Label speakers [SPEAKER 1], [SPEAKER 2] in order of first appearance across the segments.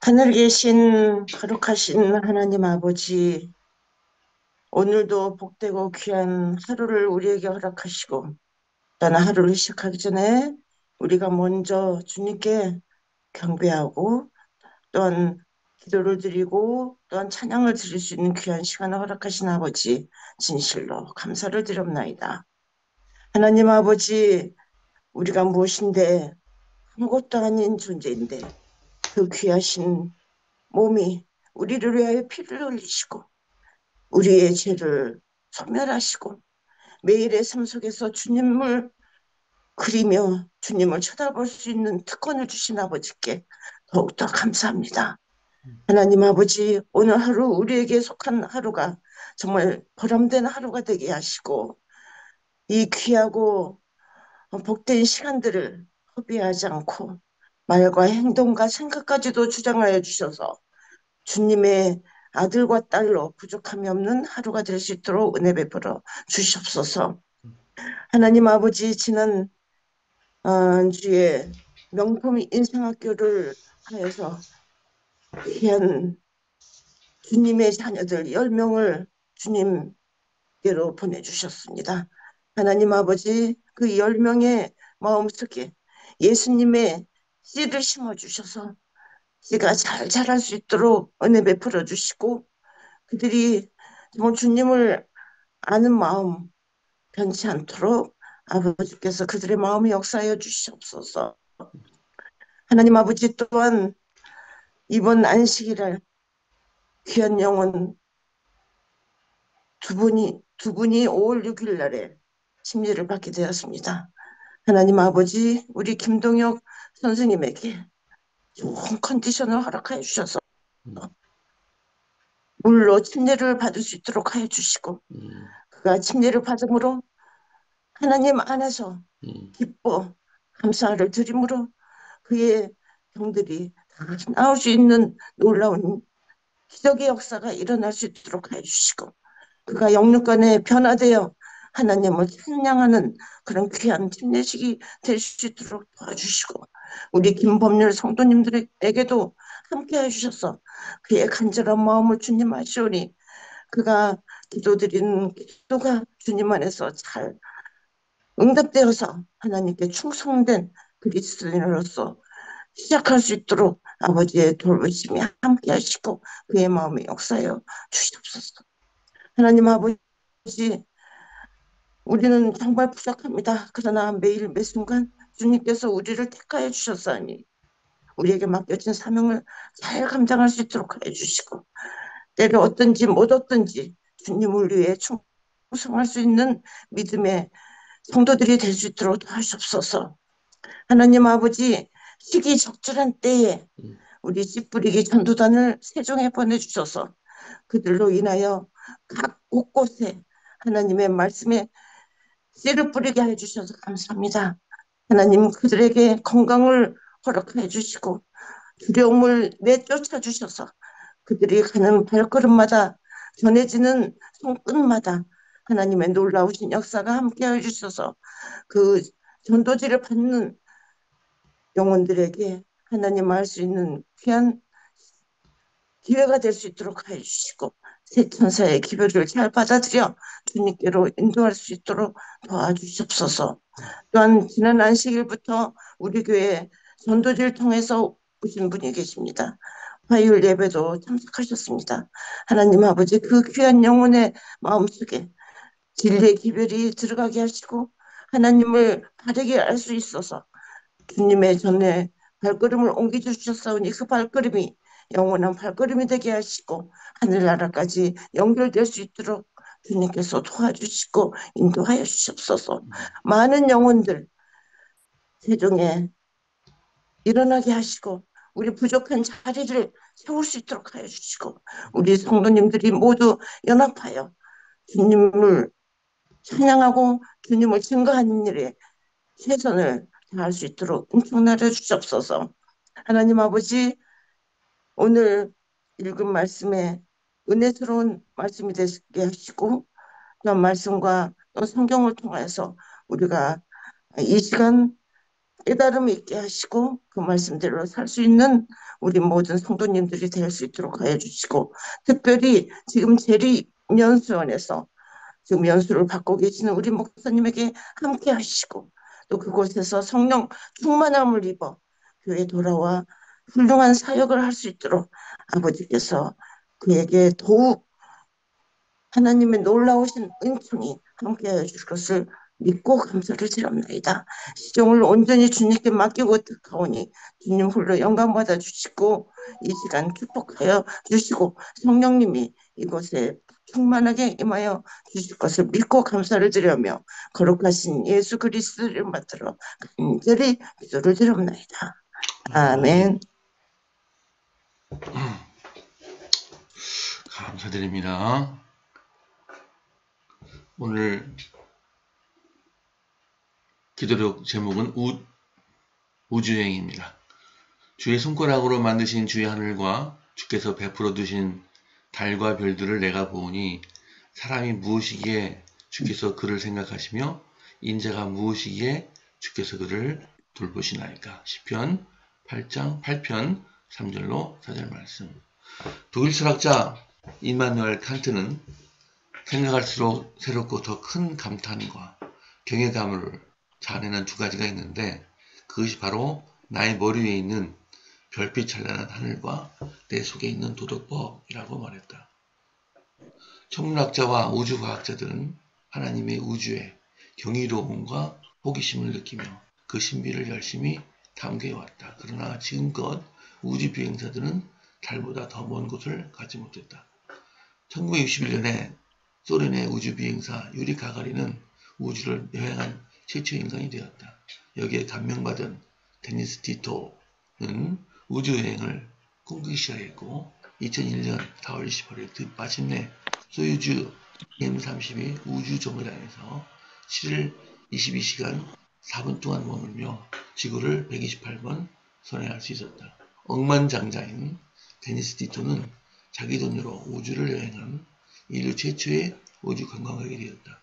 [SPEAKER 1] 하늘 계신 거룩하신 하나님 아버지, 오늘도 복되고 귀한 하루를 우리에게 허락하시고, 또한 하루를 시작하기 전에 우리가 먼저 주님께 경배하고, 또한 기도를 드리고, 또한 찬양을 드릴 수 있는 귀한 시간을 허락하신 아버지, 진실로 감사를 드립나이다. 하나님 아버지, 우리가 무엇인데, 아무것도 아닌 존재인데, 그 귀하신 몸이 우리를 위하여 피를 흘리시고, 우리의 죄를 소멸하시고 매일의 삶 속에서 주님을 그리며 주님을 쳐다볼 수 있는 특권을 주신 아버지께 더욱더 감사합니다. 하나님 아버지, 오늘 하루 우리에게 속한 하루가 정말 보람된 하루가 되게 하시고 이 귀하고 복된 시간들을 허비하지 않고 말과 행동과 생각까지도 주장하여 주셔서 주님의 아들과 딸로 부족함이 없는 하루가 될 수 있도록 은혜 베풀어 주시옵소서. 하나님 아버지, 지난 주에 명품 인생학교를 하여서 귀한 주님의 자녀들 10명을 주님께로 보내주셨습니다. 하나님 아버지, 그 10명의 마음속에 예수님의 씨를 심어주셔서 씨가 잘 자랄 수 있도록 은혜 베풀어 주시고 그들이 정말 주님을 아는 마음 변치 않도록 아버지께서 그들의 마음을 역사하여 주시옵소서. 하나님 아버지 또한 이번 안식일을 귀한 영혼 두 분이 5월 6일 날에 심리를 받게 되었습니다. 하나님 아버지, 우리 김동혁 선생님에게 좋은 컨디션을 허락하여 주셔서 물로 침례를 받을 수 있도록 하여 주시고 그가 침례를 받음으로 하나님 안에서 기뻐 감사를 드림으로 그의 병들이 다 나올 수 있는 놀라운 기적의 역사가 일어날 수 있도록 해주시고 그가 영육간에 변화되어 하나님을 찬양하는 그런 귀한 침례식이 될 수 있도록 도와주시고 우리 김범률 성도님들에게도 함께 해주셔서 그의 간절한 마음을 주님 아시오니 그가 기도드리는 기도가 주님 안에서 잘 응답되어서 하나님께 충성된 그리스도인으로서 시작할 수 있도록 아버지의 돌보심이 함께 하시고 그의 마음에 역사하여 주시옵소서. 하나님 아버지, 우리는 정말 부족합니다. 그러나 매일 매순간 주님께서 우리를 택하여 주셨사니 우리에게 맡겨진 사명을 잘 감당할 수 있도록 해주시고 때로 어떤지 못 어떤지 주님을 위해 충성할 수 있는 믿음의 성도들이 될 수 있도록 도와주옵소서. 하나님 아버지, 시기적절한 때에 우리 씨 뿌리기 전도단을 세종에 보내주셔서 그들로 인하여 각 곳곳에 하나님의 말씀에 씨를 뿌리게 해주셔서 감사합니다. 하나님 그들에게 건강을 허락해 주시고 두려움을 내쫓아 주셔서 그들이 가는 발걸음마다 전해지는 손끝마다 하나님의 놀라우신 역사가 함께해 주셔서 그 전도지를 받는 영혼들에게 하나님 알 수 있는 귀한 기회가 될 수 있도록 해주시고 새 천사의 기별을 잘 받아들여 주님께로 인도할 수 있도록 도와주시옵소서. 또한 지난 안식일부터 우리 교회 전도지를 통해서 오신 분이 계십니다. 화요일 예배도 참석하셨습니다. 하나님 아버지 그 귀한 영혼의 마음속에 진리의 기별이 들어가게 하시고 하나님을 바르게 알 수 있어서 주님의 전에 발걸음을 옮겨주셨사오니 그 발걸음이 영원한 발걸음이 되게 하시고 하늘나라까지 연결될 수 있도록 주님께서 도와주시고 인도하여 주시옵소서. 많은 영혼들 세종에 일어나게 하시고 우리 부족한 자리를 세울 수 있도록 하여 주시고 우리 성도님들이 모두 연합하여 주님을 찬양하고 주님을 증거하는 일에 최선을 다할 수 있도록 은총나려 주시옵소서. 하나님 아버지, 오늘 읽은 말씀에 은혜스러운 말씀이 되게 하시고 또 말씀과 또 성경을 통해서 우리가 이 시간 깨달음이 있게 하시고 그 말씀대로 살 수 있는 우리 모든 성도님들이 될 수 있도록 하여 주시고, 특별히 지금 재림연수원에서 지금 연수를 받고 계시는 우리 목사님에게 함께 하시고, 또 그곳에서 성령 충만함을 입어 교회 돌아와 훌륭한 사역을 할 수 있도록 아버지께서 그에게 더욱 하나님의 놀라우신 은총이 함께하여 주실 것을 믿고 감사를 드립니다. 시종을 온전히 주님께 맡기고 택하오니 주님 홀로 영광 받아 주시고 이 시간 축복하여 주시고 성령님이 이곳에 충만하게 임하여 주실 것을 믿고 감사를 드리며 거룩하신 예수 그리스도를 받들어 간절히 기도를 드립니다. 아멘.
[SPEAKER 2] 감사드립니다. 오늘 기도록 제목은 우주여행입니다. 주의 손가락으로 만드신 주의 하늘과 주께서 베풀어 두신 달과 별들을 내가 보오니 사람이 무엇이기에 주께서 그를 생각하시며 인자가 무엇이기에 주께서 그를 돌보시나이까. 시편 8장 8편 3절로 4절 말씀. 독일 철학자 임마누엘 칸트는 생각할수록 새롭고 더 큰 감탄과 경외감을 자아내는 두 가지가 있는데, 그것이 바로 나의 머리 위에 있는 별빛 찬란한 하늘과 내 속에 있는 도덕법이라고 말했다. 천문학자와 우주과학자들은 하나님의 우주에 경이로움과 호기심을 느끼며 그 신비를 열심히 탐구해왔다. 그러나 지금껏 우주 비행사들은 달보다 더 먼 곳을 가지 못했다. 1961년에 소련의 우주 비행사 유리 가가린은 우주를 여행한 최초 인간이 되었다. 여기에 감명받은 데니스 티토는 우주여행을 꿈꾸기 시작했고 2001년 4월 28일 마침내 소유주 M32 우주정거장에서 7일 22시간 4분 동안 머물며 지구를 128번 선회할 수 있었다. 억만장자인 데니스 티토는 자기 돈으로 우주를 여행한 인류 최초의 우주 관광객이 되었다.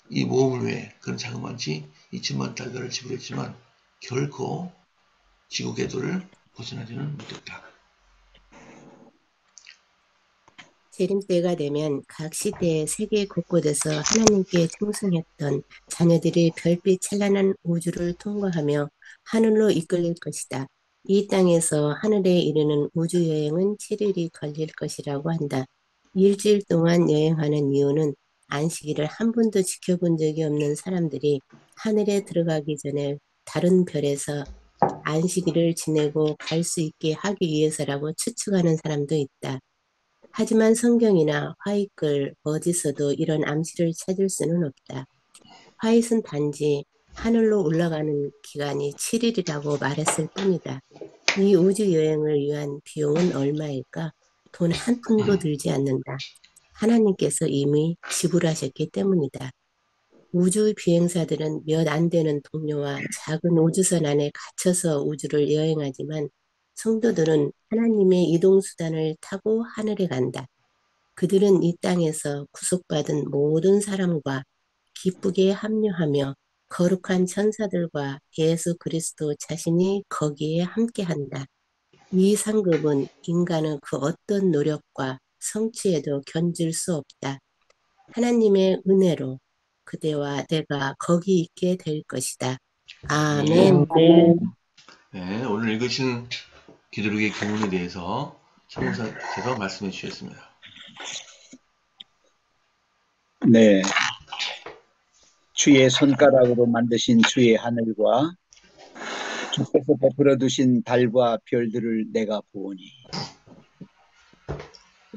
[SPEAKER 2] 이 모험을 위해 그는 자그마치 2천만 달러를 지불했지만 결코 지구 궤도를 벗어나지는 못했다.
[SPEAKER 3] 재림 때가 되면 각 시대의 세계 곳곳에서 하나님께 충성했던 자녀들이 별빛 찬란한 우주를 통과하며 하늘로 이끌릴 것이다. 이 땅에서 하늘에 이르는 우주 여행은 7일이 걸릴 것이라고 한다. 일주일 동안 여행하는 이유는 안식일을 한 번도 지켜본 적이 없는 사람들이 하늘에 들어가기 전에 다른 별에서 안식일을 지내고 갈 수 있게 하기 위해서라고 추측하는 사람도 있다. 하지만 성경이나 화이글 어디서도 이런 암시를 찾을 수는 없다. 화이트는 단지 하늘로 올라가는 기간이 7일이라고 말했을 뿐이다. 이 우주 여행을 위한 비용은 얼마일까? 돈 한 푼도 들지 않는다. 하나님께서 이미 지불하셨기 때문이다. 우주 비행사들은 몇 안 되는 동료와 작은 우주선 안에 갇혀서 우주를 여행하지만 성도들은 하나님의 이동수단을 타고 하늘에 간다. 그들은 이 땅에서 구속받은 모든 사람과 기쁘게 합류하며 거룩한 천사들과 예수 그리스도 자신이 거기에 함께한다. 이 상급은 인간의 그 어떤 노력과 성취에도 견줄 수 없다. 하나님의 은혜로 그대와 내가 거기 있게 될 것이다. 아멘.
[SPEAKER 2] 네, 오늘 읽으신 기도록의 교훈에 대해서 성사께서 말씀해 주셨습니다.
[SPEAKER 4] 네, 주의 손가락으로 만드신 주의 하늘과 주께서 베풀어 두신 달과 별들을 내가 보오니.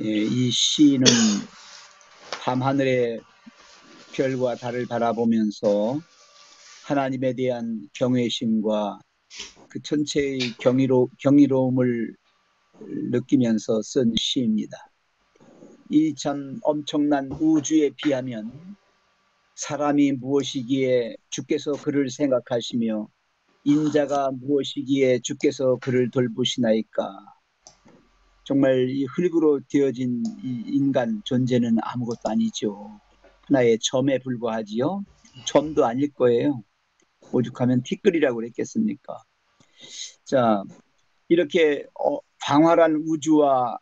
[SPEAKER 4] 이 시인은 밤하늘의 별과 달을 바라보면서 하나님에 대한 경외심과 그 전체의 경이로움을 느끼면서 쓴 시입니다. 이 참 엄청난 우주에 비하면 사람이 무엇이기에 주께서 그를 생각하시며 인자가 무엇이기에 주께서 그를 돌보시나이까. 정말 이 흙으로 되어진 이 인간 존재는 아무것도 아니죠. 하나의 점에 불과하지요. 점도 아닐 거예요. 오죽하면 티끌이라고 그랬겠습니까? 자, 이렇게 광활한 우주와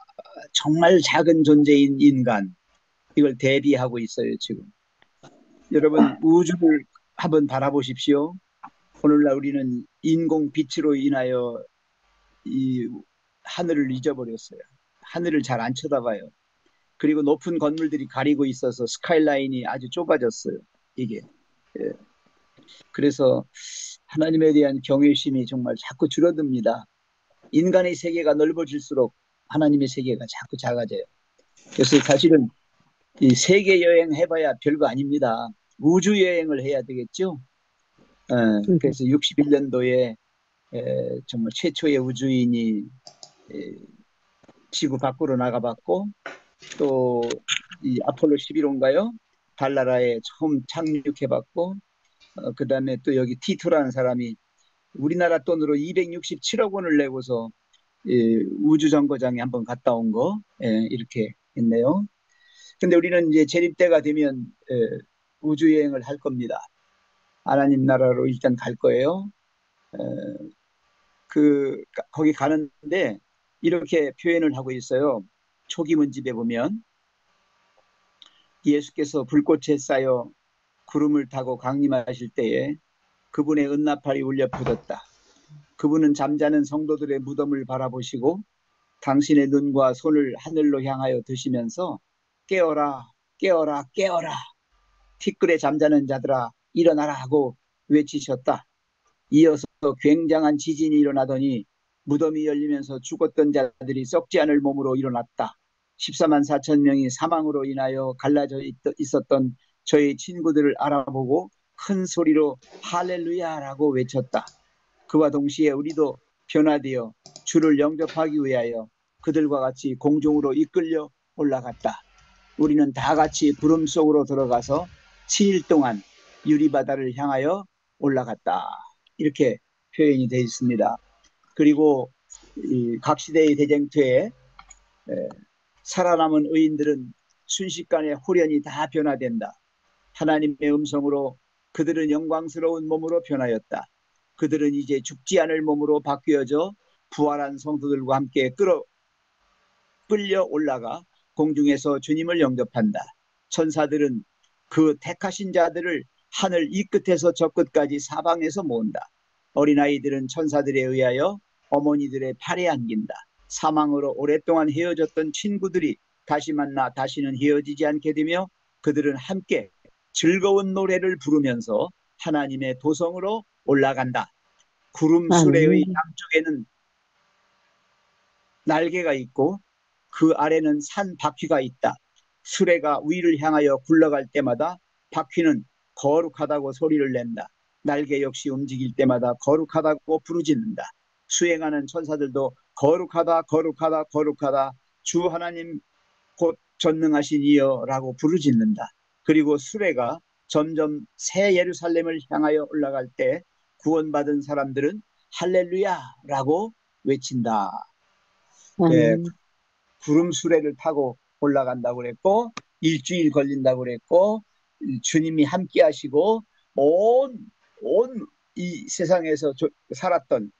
[SPEAKER 4] 정말 작은 존재인 인간, 이걸 대비하고 있어요, 지금. 여러분, 우주를 한번 바라보십시오. 오늘날 우리는 인공 빛으로 인하여 이 하늘을 잊어버렸어요. 하늘을 잘 안 쳐다봐요. 그리고 높은 건물들이 가리고 있어서 스카이라인이 아주 좁아졌어요. 이게. 예. 그래서 하나님에 대한 경외심이 정말 자꾸 줄어듭니다. 인간의 세계가 넓어질수록 하나님의 세계가 자꾸 작아져요. 그래서 사실은 이 세계 여행 해봐야 별거 아닙니다. 우주 여행을 해야 되겠죠. 그래서 61년도에 정말 최초의 우주인이 지구 밖으로 나가봤고, 또 이 아폴로 11호인가요? 달나라에 처음 착륙해봤고, 그 다음에 또 여기 티토라는 사람이 우리나라 돈으로 267억 원을 내고서 우주정거장에 한번 갔다 온 거, 이렇게 했네요. 근데 우리는 이제 재림 때가 되면 우주여행을 할 겁니다. 하나님 나라로 일단 갈 거예요. 거기 가는데 이렇게 표현을 하고 있어요. 초기 문집에 보면 예수께서 불꽃에 쌓여 구름을 타고 강림하실 때에 그분의 은나팔이 울려 퍼졌다. 그분은 잠자는 성도들의 무덤을 바라보시고 당신의 눈과 손을 하늘로 향하여 드시면서 깨어라, 깨어라, 깨어라. 티끌에 잠자는 자들아 일어나라 하고 외치셨다. 이어서 굉장한 지진이 일어나더니 무덤이 열리면서 죽었던 자들이 썩지 않을 몸으로 일어났다. 14만 4천 명이 사망으로 인하여 갈라져 있었던 저희 친구들을 알아보고 큰 소리로 할렐루야라고 외쳤다. 그와 동시에 우리도 변화되어 주를 영접하기 위하여 그들과 같이 공중으로 이끌려 올라갔다. 우리는 다 같이 구름 속으로 들어가서 7일 동안 유리바다를 향하여 올라갔다. 이렇게 표현이 되어 있습니다. 그리고 각 시대의 대쟁투에 살아남은 의인들은 순식간에 홀연히 다 변화된다. 하나님의 음성으로 그들은 영광스러운 몸으로 변하였다. 그들은 이제 죽지 않을 몸으로 바뀌어져 부활한 성도들과 함께 끌려 올라가 공중에서 주님을 영접한다. 천사들은 그 택하신 자들을 하늘 이 끝에서 저 끝까지 사방에서 모은다. 어린아이들은 천사들에 의하여 어머니들의 팔에 안긴다. 사망으로 오랫동안 헤어졌던 친구들이 다시 만나 다시는 헤어지지 않게 되며 그들은 함께 즐거운 노래를 부르면서 하나님의 도성으로 올라간다. 구름 수레의 양쪽에는 날개가 있고 그 아래는 산 바퀴가 있다. 수레가 위를 향하여 굴러갈 때마다 바퀴는 거룩하다고 소리를 낸다. 날개 역시 움직일 때마다 거룩하다고 부르짖는다. 수행하는 천사들도 거룩하다 거룩하다 거룩하다 주 하나님 곧 전능하신 이여라고 부르짖는다. 그리고 수레가 점점 새 예루살렘을 향하여 올라갈 때 구원받은 사람들은 할렐루야라고 외친다. 네, 구름 수레를 타고 올라간다고 그랬고 일주일 걸린다고 그랬고 주님이 함께 하시고 온 이 세상에서 살았던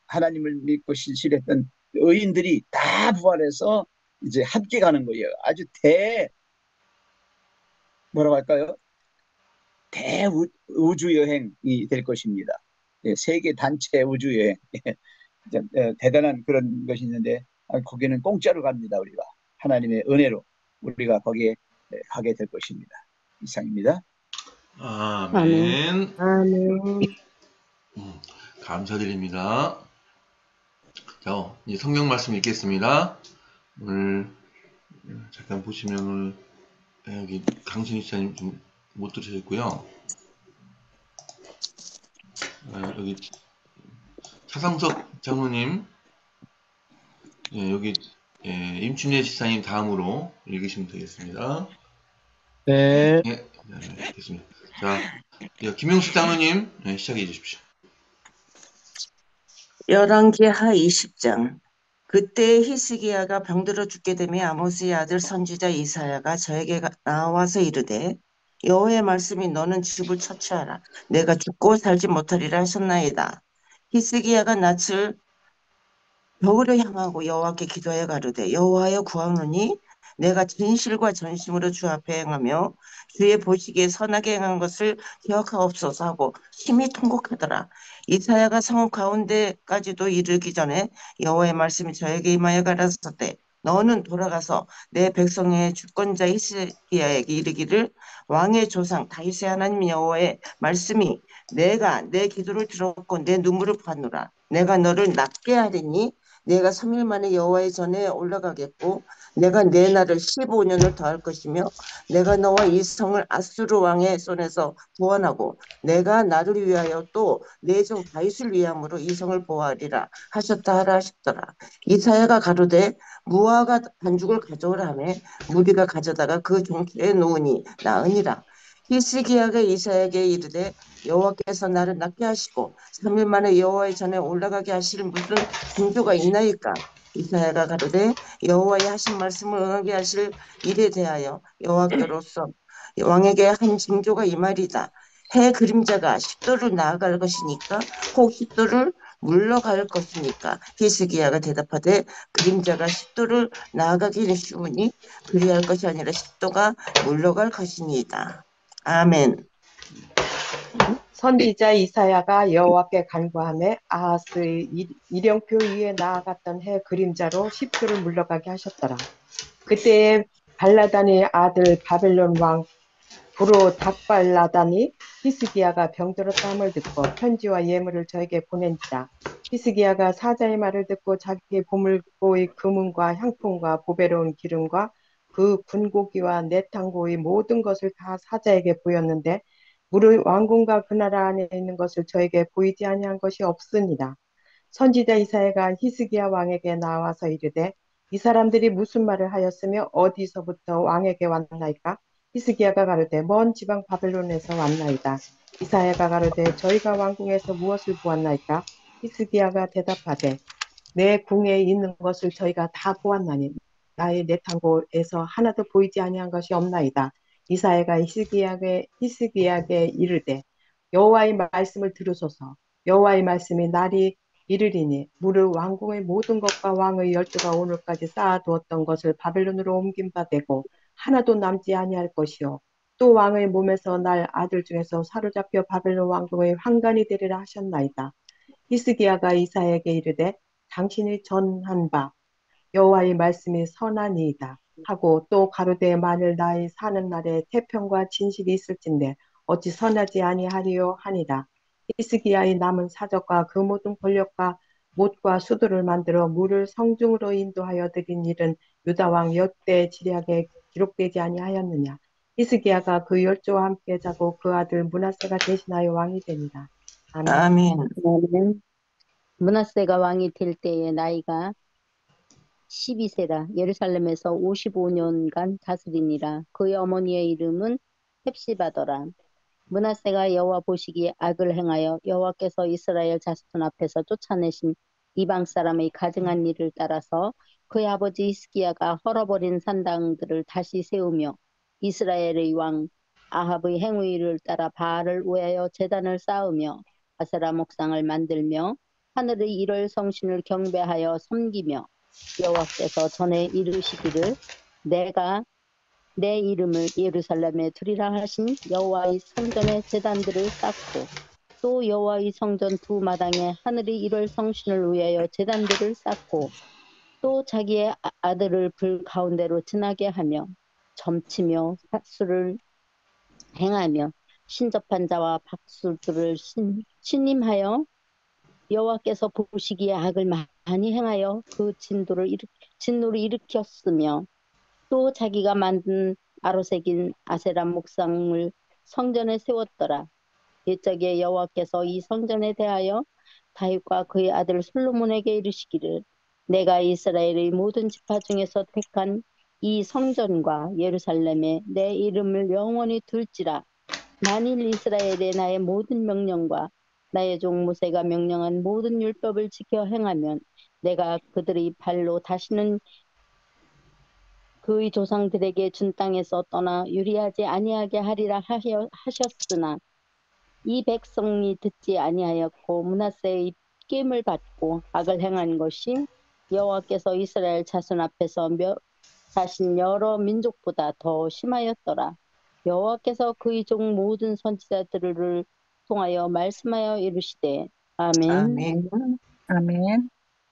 [SPEAKER 4] 하나님을 믿고 신실했던 의인들이 다 부활해서 이제 함께 가는 거예요. 아주 뭐라고 할까요? 대우주 여행이 될 것입니다. 세계 단체 우주 여행. 대단한 그런 것이 있는데 거기는 공짜로 갑니다. 우리가 하나님의 은혜로 우리가 거기에 가게 될 것입니다. 이상입니다.
[SPEAKER 2] 아멘.
[SPEAKER 3] 아멘.
[SPEAKER 2] 감사드립니다. 자, 이제 성경 말씀 읽겠습니다. 오늘 잠깐 보시면 오늘 여기 강신희 시장님 좀 못 들으셨고요. 여기 차상석 장로님, 여기 임춘례 지사님 다음으로 읽으시면 되겠습니다.
[SPEAKER 5] 네.
[SPEAKER 2] 네, 됐습니다. 자, 김용식 장로님 시작해 주십시오.
[SPEAKER 1] 열왕기하 20장. 그때 히스기야가 병들어 죽게 되며 아모스의 아들 선지자 이사야가 저에게 나와서 이르되 여호와의 말씀이 너는 집을 처치하라. 내가 죽고 살지 못하리라 하셨나이다. 히스기야가 낯을 벽으로 향하고 여호와께 기도하여 가로되 여호와여 구하노니 내가 진실과 전심으로 주 앞에 행하며 주의 보시기에 선하게 행한 것을 기억하옵소서 하고 심히 통곡하더라. 이사야가 성 가운데까지도 이르기 전에 여호와의 말씀이 저에게 임하여 가라사대 너는 돌아가서 내 백성의 주권자 히스기야에게 이르기를 왕의 조상 다윗의 하나님 여호와의 말씀이 내가 내 기도를 들었고 내 눈물을 봤노라. 내가 너를 낫게 하리니 내가 3일 만에 여호와의 전에 올라가겠고 내가 내 날을 15년을 더할 것이며 내가 너와 이 성을 아수르 왕의 손에서 구원하고 내가 나를 위하여 또 내 종 다윗을 위함으로 이 성을 보호하리라 하셨다 하라 하셨더라. 이사야가 가로되 무화과 반죽을 가져오라 하매 무리가 가져다가 그 종초에 놓으니 나으니라. 히스기야가 이사야에게 이르되 여호와께서 나를 낫게 하시고 3일 만에 여호와의 전에 올라가게 하실 무슨 징조가 있나이까? 이사야가 가로되 여호와의 하신 말씀을 응하게 하실 일에 대하여 여호와께로서 왕에게 한 징조가 이 말이다. 해 그림자가 십도를 나아갈 것이니까 혹 십도를 물러갈 것이니까. 히스기야가 대답하되 그림자가 십도를 나아가기는 쉬우니 그리할 것이 아니라 십도가 물러갈 것이니이다. 아멘.
[SPEAKER 6] 선지자 이사야가 여호와께 간구하며 아하스의 일령표 위에 나아갔던 해 그림자로 십도를 물러가게 하셨더라. 그때에 발라단의 아들 바벨론 왕 부로닥발라단이 히스기야가 병들었다함을 듣고 편지와 예물을 저에게 보낸지라. 히스기야가 사자의 말을 듣고 자기 보물고의 금은과 향품과 보배로운 기름과 그 군고기와 내탕고의 모든 것을 다 사자에게 보였는데 무릇 왕궁과 그 나라 안에 있는 것을 저에게 보이지 아니한 것이 없습니다. 선지자 이사야가 히스기야 왕에게 나와서 이르되 이 사람들이 무슨 말을 하였으며 어디서부터 왕에게 왔나이까? 히스기야가 가로되 먼 지방 바벨론에서 왔나이다. 이사야가 가로되 저희가 왕궁에서 무엇을 보았나이까? 히스기야가 대답하되 내 궁에 있는 것을 저희가 다 보았나니 나의 내탕고에서 하나도 보이지 아니한 것이 없나이다. 이사야가 히스기야에게 이르되 여호와의 말씀을 들으소서. 여호와의 말씀이 날이 이르리니 무릇 왕궁의 모든 것과 왕의 열조가 오늘까지 쌓아두었던 것을 바벨론으로 옮긴 바 되고 하나도 남지 아니할 것이요 또 왕의 몸에서 날 아들 중에서 사로잡혀 바벨론 왕궁의 환관이 되리라 하셨나이다. 히스기야가 이사야에게 이르되 당신이 전한 바 여호와의 말씀이 선하니이다 하고 또 가로되 만일 나의 사는 날에 태평과 진실이 있을진데 어찌 선하지 아니하리요 하니라. 히스기야의 남은 사적과 그 모든 권력과 못과 수도를 만들어 물을 성중으로 인도하여 드린 일은 유다 왕 역대 지략에 기록되지 아니하였느냐. 히스기야가 그 열조와 함께 자고 그 아들 므낫세가 대신하여 왕이 되니라. 아멘.
[SPEAKER 1] 아멘.
[SPEAKER 7] 그러면 므낫세가 왕이 될 때의 나이가 12세라. 예루살렘에서 55년간 다스리니라. 그의 어머니의 이름은 헵시바더라. 므낫세가 여호와 보시기에 악을 행하여 여호와께서 이스라엘 자손 앞에서 쫓아내신 이방 사람의 가증한 일을 따라서 그의 아버지 히스기야가 헐어버린 산당들을 다시 세우며 이스라엘의 왕 아합의 행위를 따라 바알을 위하여 제단을 쌓으며 아세라 목상을 만들며 하늘의 일월 성신을 경배하여 섬기며 여호와께서 전에 이르시기를 내가 내 이름을 예루살렘에 두리라 하신 여호와의 성전의 제단들을 쌓고 또 여호와의 성전 두 마당에 하늘의 일월 성신을 위하여 제단들을 쌓고 또 자기의 아들을 불 가운데로 지나게 하며 점치며 박수를 행하며 신접한 자와 박수들을 신임하여 여호와께서 보시기에 악을 많이 행하여 그 진노를 일으켰으며 또 자기가 만든 아로새긴 아세라 목상을 성전에 세웠더라. 옛적에 여호와께서 이 성전에 대하여 다윗과 그의 아들 솔로몬에게 이르시기를 내가 이스라엘의 모든 지파 중에서 택한 이 성전과 예루살렘에 내 이름을 영원히 둘지라. 만일 이스라엘의 나의 모든 명령과 나의 종 모세가 명령한 모든 율법을 지켜 행하면 내가 그들의 발로 다시는 그의 조상들에게 준 땅에서 떠나 유리하지 아니하게 하리라 하셨으나 이 백성이 듣지 아니하였고 므낫세의 낌을 받고 악을 행한 것이 여호와께서 이스라엘 자손 앞에서 하신 여러 민족보다 더 심하였더라. 여호와께서 그의 종 모든 선지자들을 통하여 말씀하여 이르시되 아멘.
[SPEAKER 1] 아멘.
[SPEAKER 8] 아멘.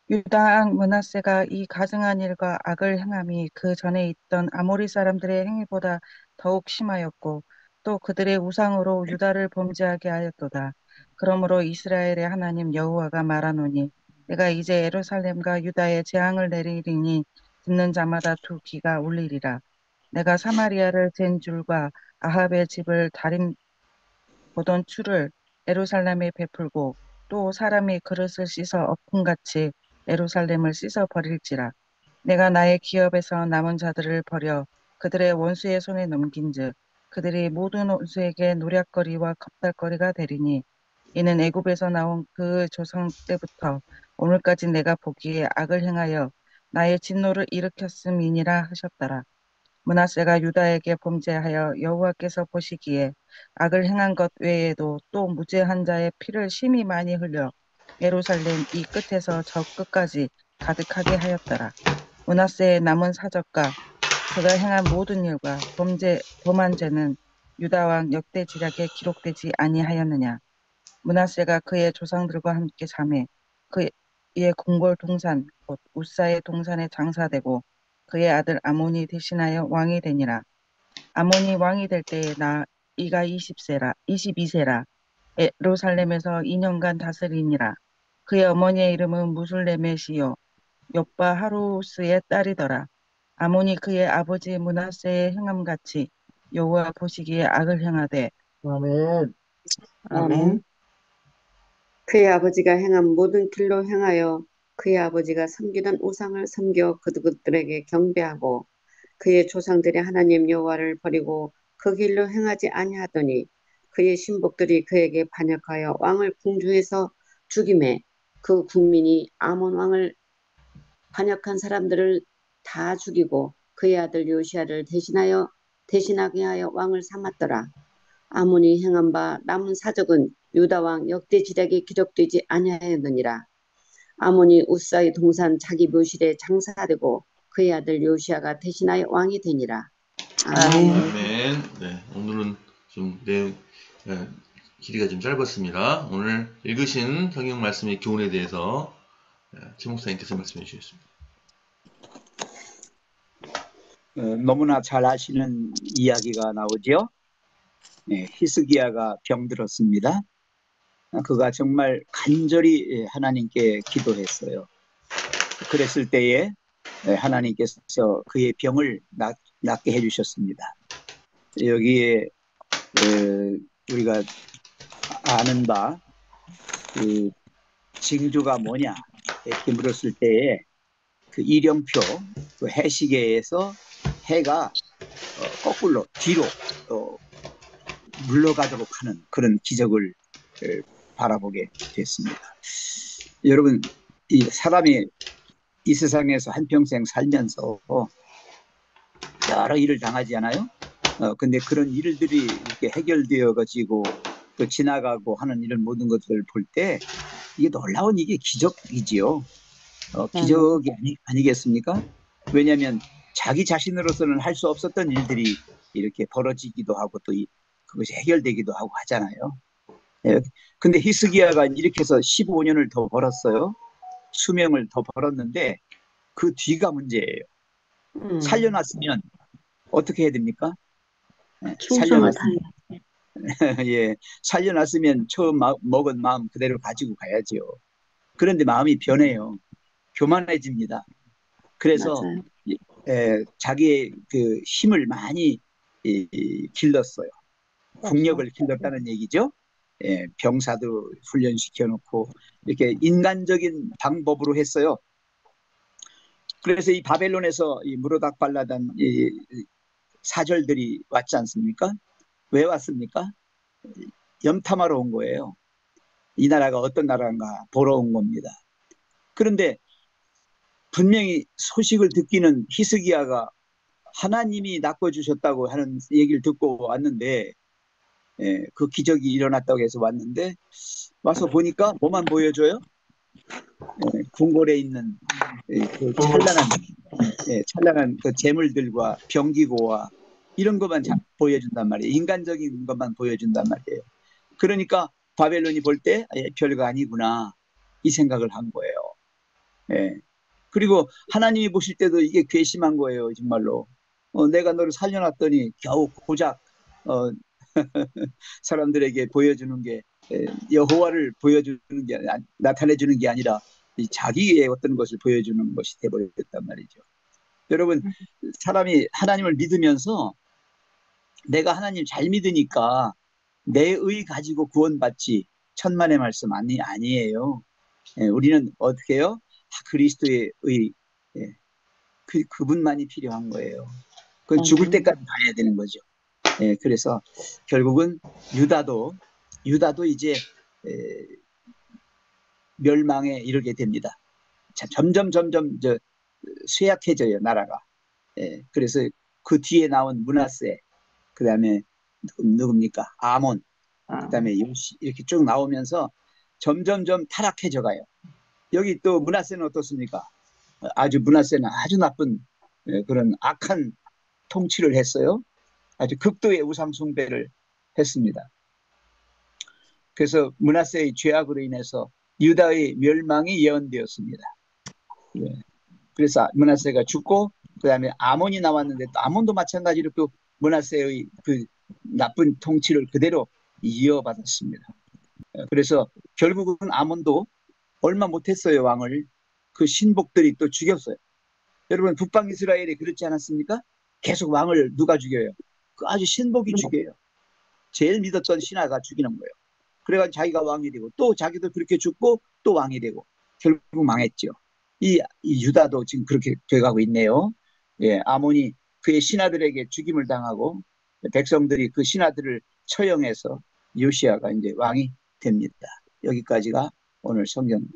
[SPEAKER 8] 유다 왕 므낫세가 이 가증한 일과 악을 행함이 그 전에 있던 아모리 사람들의 행위보다 더욱 심하였고 또 그들의 우상으로 유다를 범죄하게 하였도다. 그러므로 이스라엘의 하나님 여호와가 말하노니 내가 이제 예루살렘과 유다에 재앙을 내리리니 듣는 자마다 두 귀가 울리리라. 내가 사마리아를 잰 줄과 아합의 집을 다림 보던 추를 예루살렘에 베풀고 또 사람이 그릇을 씻어 엎음같이 예루살렘을 씻어 버릴지라. 내가 나의 기업에서 남은 자들을 버려 그들의 원수의 손에 넘긴즉 그들이 모든 원수에게 노략거리와 겁달거리가 되리니 이는 애굽에서 나온 그 조상 때부터 오늘까지 내가 보기에 악을 행하여 나의 진노를 일으켰음이니라 하셨더라. 므낫세가 유다에게 범죄하여 여호와께서 보시기에 악을 행한 것 외에도 또 무죄한 자의 피를 심히 많이 흘려 예루살렘 이 끝에서 저 끝까지 가득하게 하였더라. 므낫세의 남은 사적과 그가 행한 모든 일과 범한 죄는 유다 왕 역대 지략에 기록되지 아니하였느냐. 므낫세가 그의 조상들과 함께 잠에 그의 궁궐 동산 곧 우사의 동산에 장사되고 그의 아들 아몬이 대신하여 왕이 되니라. 아몬이 왕이 될 때에 이가 22세라. 예루살렘에서 2년간 다스리니라. 그의 어머니의 이름은 무술레메시요 욥바 하루스의 딸이더라. 아몬이 그의 아버지 므낫세의 행함같이 여호와 보시기에 악을 행하되
[SPEAKER 5] 아멘.
[SPEAKER 1] 아멘.
[SPEAKER 9] 그의 아버지가 행한 모든 길로 행하여 그의 아버지가 섬기던 우상을 섬겨 그들에게 경배하고 그의 조상들의 하나님 여호와를 버리고 그 길로 행하지 아니하더니 그의 신복들이 그에게 반역하여 왕을 궁중에서 죽임에 그 국민이 아몬 왕을 반역한 사람들을 다 죽이고 그의 아들 요시야를 대신하게 하여 왕을 삼았더라. 아몬이 행한 바 남은 사적은 유다 왕 역대 지략에 기록되지 아니하였느니라. 아몬이 우사의 동산 자기 묘실에 장사되고 그의 아들 요시야가 대신하여 왕이 되니라. 아멘.
[SPEAKER 2] 아멘. 네, 오늘은 좀 내용 길이가 좀 짧았습니다. 오늘 읽으신 성경 말씀의 교훈에 대해서 최 목사님께서 말씀해 주셨습니다.
[SPEAKER 4] 너무나 잘 아시는 이야기가 나오죠. 네, 히스기야가 병들었습니다. 그가 정말 간절히 하나님께 기도했어요. 그랬을 때에 하나님께서 그의 병을 낫게 해주셨습니다. 여기에 우리가 아는 바 그 징조가 뭐냐 이렇게 물었을 때에 그 이령표 그 해시계에서 해가 거꾸로 뒤로 물러가도록 하는 그런 기적을 바라보게 됐습니다. 여러분, 이 사람이 이 세상에서 한평생 살면서 여러 일을 당하지 않아요? 근데 그런 일들이 이렇게 해결되어 가지고 또 지나가고 하는 이런 모든 것들을 볼 때 이게 놀라운 이게 기적이지요. 기적이 아니겠습니까? 왜냐하면 자기 자신으로서는 할 수 없었던 일들이 이렇게 벌어지기도 하고 또 그것이 해결되기도 하고 하잖아요. 근데 히스기야가 이렇게 해서 15년을 더 벌었어요. 수명을 더 벌었는데 그 뒤가 문제예요. 살려놨으면 어떻게 해야 됩니까? 살려놨으면 예, 살려놨으면 처음 먹은 마음 그대로 가지고 가야죠. 그런데 마음이 변해요. 교만해집니다. 그래서 자기의 그 힘을 많이 길렀어요. 국력을 길렀다는 얘기죠. 예, 병사도 훈련시켜 놓고 이렇게 인간적인 방법으로 했어요. 그래서 이 바벨론에서 이 무로닥발라단 사절들이 왔지 않습니까? 왜 왔습니까? 염탐하러 온 거예요. 이 나라가 어떤 나라인가 보러 온 겁니다. 그런데 분명히 소식을 듣기는 히스기야가 하나님이 낚아주셨다고 하는 얘기를 듣고 왔는데, 그 기적이 일어났다고 해서 왔는데, 와서 보니까 뭐만 보여줘요? 궁궐에 있는 그 찬란한 그 재물들과 병기고와 이런 것만 보여준단 말이에요. 인간적인 것만 보여준단 말이에요. 그러니까 바벨론이 볼 때 별거 아니구나 이 생각을 한 거예요. 그리고 하나님이 보실 때도 이게 괘씸한 거예요. 정말로. 내가 너를 살려놨더니 겨우 고작 사람들에게 보여주는 게 여호와를 보여주는 게 나타내주는 게 아니라 자기의 어떤 것을 보여주는 것이 돼버렸단 말이죠. 여러분, 사람이 하나님을 믿으면서 내가 하나님 잘 믿으니까 내 의 가지고 구원받지 천만의 말씀 아니에요. 우리는 어떻게 해요? 그리스도의 의, 그분만이 필요한 거예요. 그건 죽을 때까지 가야 되는 거죠. 그래서 결국은 유다도 이제 멸망에 이르게 됩니다. 점점 쇠약해져요, 나라가. 그래서 그 뒤에 나온 므낫세, 그 다음에 누굽니까? 아몬, 그 다음에 요시 이렇게 쭉 나오면서 점점 타락해져 가요. 여기 또 므낫세는 어떻습니까? 므낫세는 아주 나쁜 그런 악한 통치를 했어요. 아주 극도의 우상 숭배를 했습니다. 그래서 므낫세의 죄악으로 인해서 유다의 멸망이 예언되었습니다. 그래서 므낫세가 죽고 그 다음에 아몬이 나왔는데 또 아몬도 마찬가지로 또 므낫세의 그 나쁜 통치를 그대로 이어받았습니다. 그래서 결국은 아몬도 얼마 못했어요. 왕을. 그 신복들이 또 죽였어요. 여러분, 북방 이스라엘이 그렇지 않았습니까? 계속 왕을 누가 죽여요? 그 아주 신복이 죽여요. 제일 믿었던 신하가 죽이는 거예요. 그래가지고 자기가 왕이 되고 또 자기도 그렇게 죽고 또 왕이 되고 결국 망했죠. 이 유다도 지금 그렇게 돼가고 있네요. 아몬이 그의 신하들에게 죽임을 당하고 백성들이 그 신하들을 처형해서 요시야가 이제 왕이 됩니다. 여기까지가 오늘 성경입니다.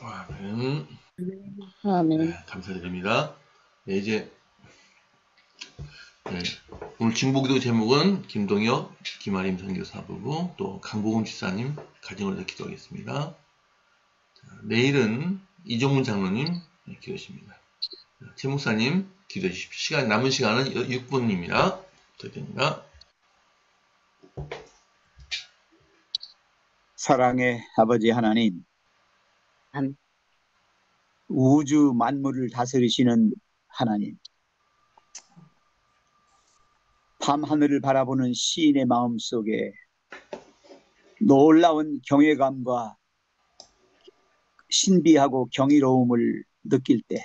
[SPEAKER 2] 아멘.
[SPEAKER 7] 아멘.
[SPEAKER 2] 네, 감사드립니다. 네, 이제 오늘 중보기도 제목은 김동혁, 김아림 선교사 부부, 또 강복음 집사님 가정을 위해서 기도하겠습니다. 내일은 이종문 장로님 기도하십니다. 최 목사님 기도해 주십시오. 남은 시간은 6분입니다. 부탁드립니다.
[SPEAKER 4] 사랑의 아버지 하나님,
[SPEAKER 7] 아멘.
[SPEAKER 4] 우주 만물을 다스리시는 하나님, 밤하늘을 바라보는 시인의 마음 속에 놀라운 경외감과 신비하고 경이로움을 느낄 때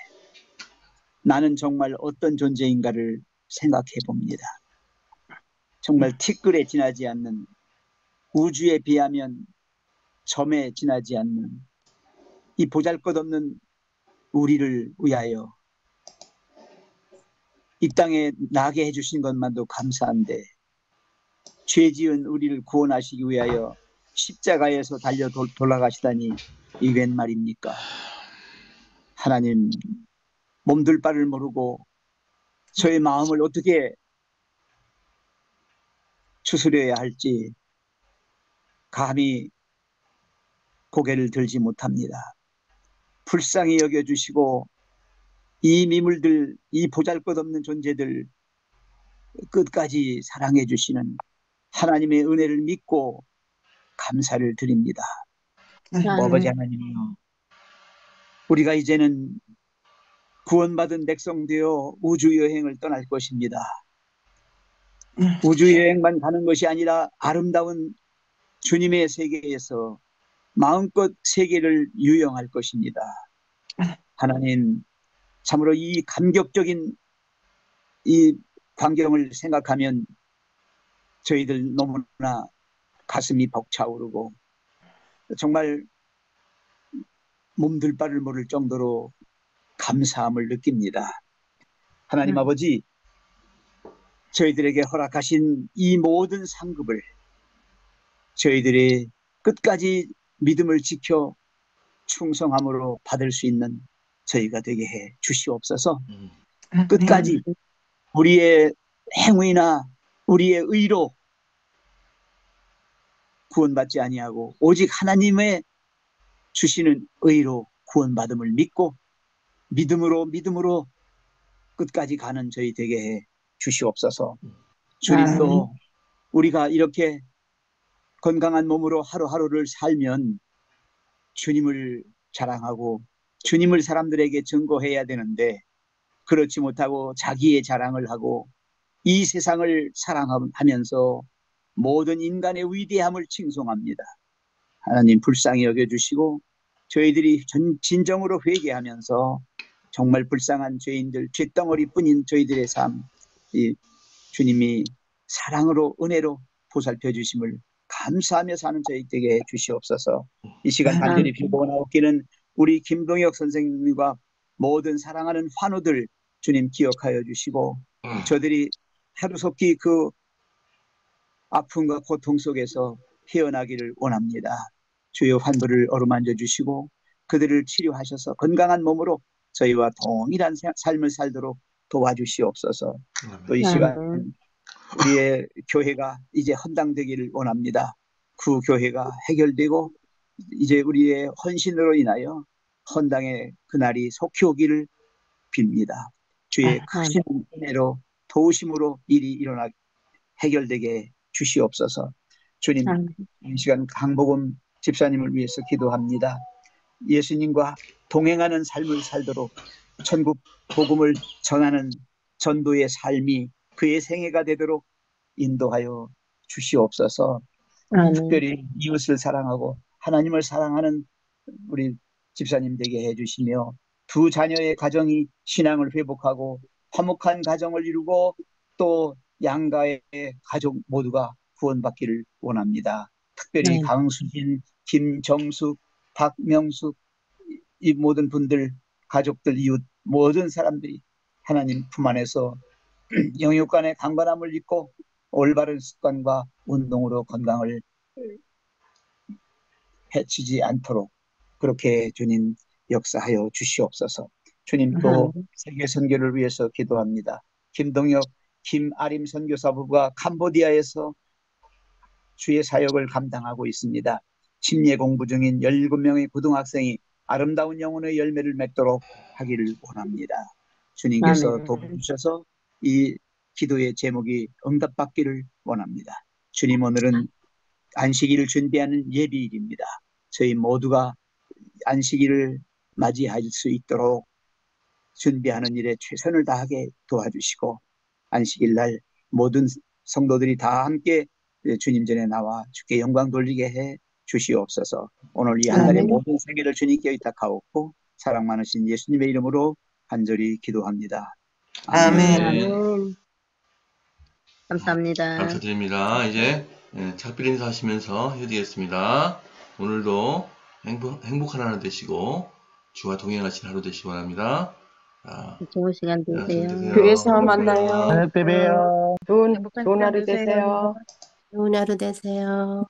[SPEAKER 4] 나는 정말 어떤 존재인가를 생각해 봅니다. 정말 티끌에 지나지 않는, 우주에 비하면 점에 지나지 않는 이 보잘것없는 우리를 위하여 이 땅에 나게 해주신 것만도 감사한데 죄 지은 우리를 구원하시기 위하여 십자가에서 달려 돌아가시다니 이 웬 말입니까? 하나님, 몸둘 바를 모르고 저의 마음을 어떻게 추스려야 할지 감히 고개를 들지 못합니다. 불쌍히 여겨주시고 이 미물들, 이 보잘것없는 존재들 끝까지 사랑해 주시는 하나님의 은혜를 믿고 감사를 드립니다. 아버지 하나님이요, 우리가 이제는 구원받은 백성 되어 우주여행을 떠날 것입니다. 우주여행만 가는 것이 아니라 아름다운 주님의 세계에서 마음껏 세계를 유영할 것입니다. 하나님, 참으로 이 감격적인 이 광경을 생각하면 저희들 너무나 가슴이 벅차오르고 정말 몸둘 바를 모를 정도로 감사함을 느낍니다. 하나님 아버지, 저희들에게 허락하신 이 모든 상급을 저희들이 끝까지 믿음을 지켜 충성함으로 받을 수 있는 저희가 되게 해 주시옵소서. 끝까지 우리의 행위나 우리의 의로 구원받지 아니하고 오직 하나님의 주시는 의로 구원받음을 믿고 믿음으로 끝까지 가는 저희 되게 해 주시옵소서. 주님도 우리가 이렇게 건강한 몸으로 하루하루를 살면 주님을 자랑하고 주님을 사람들에게 증거해야 되는데 그렇지 못하고 자기의 자랑을 하고 이 세상을 사랑하면서 모든 인간의 위대함을 칭송합니다. 하나님 불쌍히 여겨주시고 저희들이 진정으로 회개하면서 정말 불쌍한 죄인들, 쇳덩어리뿐인 저희들의 삶, 이 주님이 사랑으로 은혜로 보살펴 주심을 감사하며 사는 저희 되게 주시옵소서. 이 시간 간절히 빌고나옵기는 우리 김동혁 선생님과 모든 사랑하는 환우들 주님 기억하여 주시고 저들이 하루속히 그 아픔과 고통 속에서 헤어나기를 원합니다. 주여 환부를 어루만져 주시고 그들을 치료하셔서 건강한 몸으로 저희와 동일한 삶을 살도록 도와주시옵소서. 또 이 시간 우리의 교회가 이제 헌당되기를 원합니다. 그 교회가 해결되고 이제 우리의 헌신으로 인하여 헌당의 그날이 속히 오기를 빕니다. 주의 크신 은혜로 도우심으로 일이 일어나 해결되게 주시옵소서. 주님, 이 시간 강복음 집사님을 위해서 기도합니다. 예수님과 동행하는 삶을 살도록 천국 복음을 전하는 전도의 삶이 그의 생애가 되도록 인도하여 주시옵소서. 특별히 이웃을 사랑하고 하나님을 사랑하는 우리 집사님 되게 해주시며 두 자녀의 가정이 신앙을 회복하고 화목한 가정을 이루고 또 양가의 가족 모두가 구원받기를 원합니다. 특별히 강수진, 김정숙, 박명숙 이 모든 분들, 가족들, 이웃 모든 사람들이 하나님 품 안에서 영육 간의 강건함을 잊고 올바른 습관과 운동으로 건강을 해치지 않도록 그렇게 주님 역사하여 주시옵소서. 주님 또 세계 선교를 위해서 기도합니다. 김동혁, 김아림 선교사 부부가 캄보디아에서 주의 사역을 감당하고 있습니다. 심예 공부 중인 17명의 고등학생이 아름다운 영혼의 열매를 맺도록 하기를 원합니다. 주님께서 도와주셔서 이 기도의 제목이 응답받기를 원합니다. 주님, 오늘은 안식일을 준비하는 예비일입니다. 저희 모두가 안식일을 맞이할 수 있도록 준비하는 일에 최선을 다하게 도와주시고 안식일 날 모든 성도들이 다 함께 주님 전에 나와 주께 영광 돌리게 해 주시옵소서. 오늘 이 한 달의 모든 생애를 주님께 의탁하옵고 사랑 많으신 예수님의 이름으로 간절히 기도합니다.
[SPEAKER 1] 아멘.
[SPEAKER 7] 감사합니다.
[SPEAKER 2] 감사드립니다. 이제 작별 인사하시면서 해드리겠습니다. 오늘도 행복한 하루 되시고 주와 동행하신 하루 되시기 바랍니다.
[SPEAKER 7] 좋은 시간 되세요.
[SPEAKER 6] 교회에서 만나요.
[SPEAKER 5] 저녁 때 봬요.
[SPEAKER 6] 좋은 하루 되세요.
[SPEAKER 3] 좋은 하루 되세요.